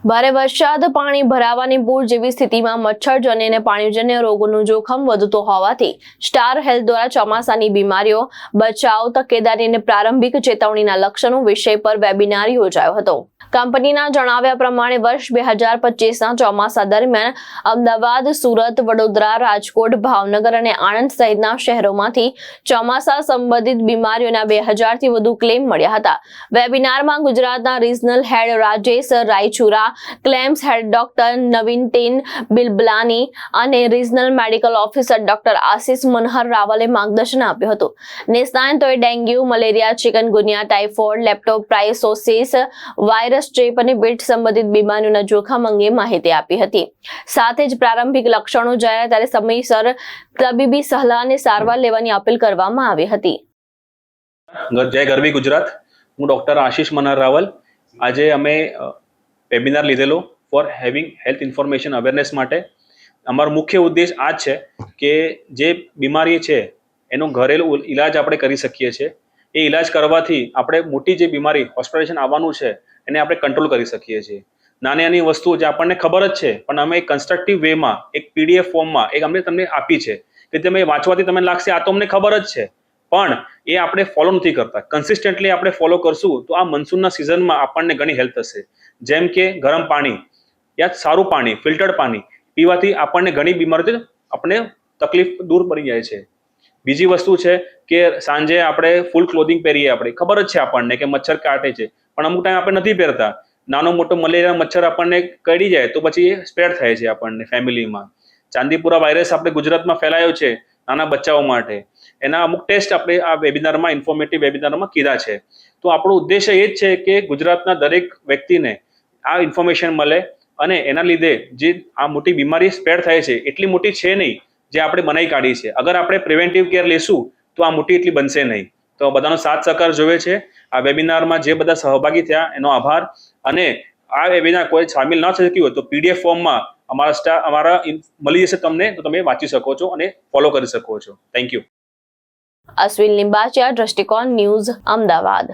ભારે વરસાદ, પાણી ભરાવાની પૂર જેવી સ્થિતિમાં મચ્છરજન્ય અને પાણીજન્ય રોગોનું જોખમ વધતું હોવાથી સ્ટાર હેલ્થ દ્વારા ચોમાસાની બીમારીઓ, બચાવ, તકેદારી અને પ્રારંભિક ચેતવણીના લક્ષણો વિષય પર વેબિનાર યોજાયો હતો. કંપનીના જણાવ્યા પ્રમાણે વર્ષ 2025ના ચોમાસા દરમિયાન અમદાવાદ, સુરત, વડોદરા, રાજકોટ, ભાવનગર અને આણંદ સહિતના શહેરોમાંથી ચોમાસા સંબંધિત બીમારીઓના 2000થી વધુ ક્લેમ મળ્યા હતા. વેબિનારમાં ગુજરાતના regional head Rajesh Raichura, claims head doctor નવીનટેન બિલબલાની અને regional medical officer doctor Ashish Manhar રાવલે માર્ગદર્શન આપ્યું હતું. નિષ્ણાતોએ dengue, malaria, chikungunya, typhoid, leptospirosis, virus ચેપ અને પેટ સંબંધિત બીમારીઓના જોખમ અંગે માહિતી આપી હતી. સાથે જ પ્રારંભિક લક્ષણો જણાય ત્યારે સમયસર તબીબી સલાહ અને સારવાર લેવાની અપીલ કરવામાં આવી હતી. જય ગરવી ગુજરાત. હું ડોક્ટર આશિષ મનહર રાવલ. આજે અમે વેબિનાર લીધેલો for having health information awareness માટે. અમારો મુખ્ય ઉદ્દેશ આ છે કે જે બીમારી છે એનો ઘરેલું ઈલાજ આપણે કરી શકીએ છીએ. એ ઈલાજ કરવાથી આપણે મોટી જે બીમારી હોસ્પિટલાઇઝેશન આવવાનું છે એને આપણે કંટ્રોલ કરી શકીએ છીએ. નાની નાની વસ્તુઓ જે આપણને ખબર જ છે પણ અમે એક કન્સ્ટ્રક્ટિવ વેમાં એક PDF ફોર્મમાં એક અમને તમને આપી છે કે તમે વાંચવાથી તમને લાગશે આ તો અમને ખબર જ છે, પણ એ આપણે ફોલો નથી કરતા. કન્સિસ્ટન્ટલી આપણે ફોલો કરશું તો આ મનસૂનના સિઝનમાં આપણને ઘણી હેલ્પ થશે. જેમ કે ગરમ પાણી યા સારું પાણી, ફિલ્ટર્ડ પાણી પીવાથી આપણને ઘણી બીમારીઓ આપણે તકલીફ દૂર પડી જાય છે. બીજી વસ્તુ છે કે સાંજે આપણે ફૂલ ક્લોધિંગ પહેરીએ. આપણે ખબર જ છે આપણને કે મચ્છર કાટે છે, પણ અમુક ટાઈમ આપણે નથી પહેરતા. નાનો મોટો મલેરિયા મચ્છર આપણને કરડી જાય તો પછી એ સ્પ્રેડ થાય છે આપણને ફેમિલીમાં. ચાંદીપુરા વાયરસ આપણે ગુજરાતમાં ફેલાયો છે નાના બચ્ચાઓ માટે. એના અમુક ટેસ્ટ આપણે આ વેબિનારમાં, ઇન્ફોર્મેટિવ વેબિનારમાં કીધા છે. તો આપણો ઉદ્દેશ્ય એ જ છે કે ગુજરાતના દરેક વ્યક્તિને આ ઇન્ફોર્મેશન મળે અને એના લીધે જે આ મોટી બીમારી સ્પ્રેડ થાય છે એટલી મોટી છે નહીં જે આપણે બનાવી કાઢી છે. અગર આપણે પ્રિવેન્ટિવ કેર લેશું તો આ મોટી એટલી બનશે નહીં. તો બધાનો સાથ સહકાર જોવે છે. આ વેબિનારમાં જે બધા સહભાગી થયા એનો આભાર. અને આ વેબિનાર કોઈ સામેલ ન થઈ શક્યું હોય તો PDF ફોર્મમાં અમારા મળી જશે તમને, તો તમે વાંચી શકો છો અને ફોલો કરી શકો છો. Thank you. અશ્વિન લિંબાચિયા, દ્રષ્ટિકોણ ન્યૂઝ, અમદાવાદ.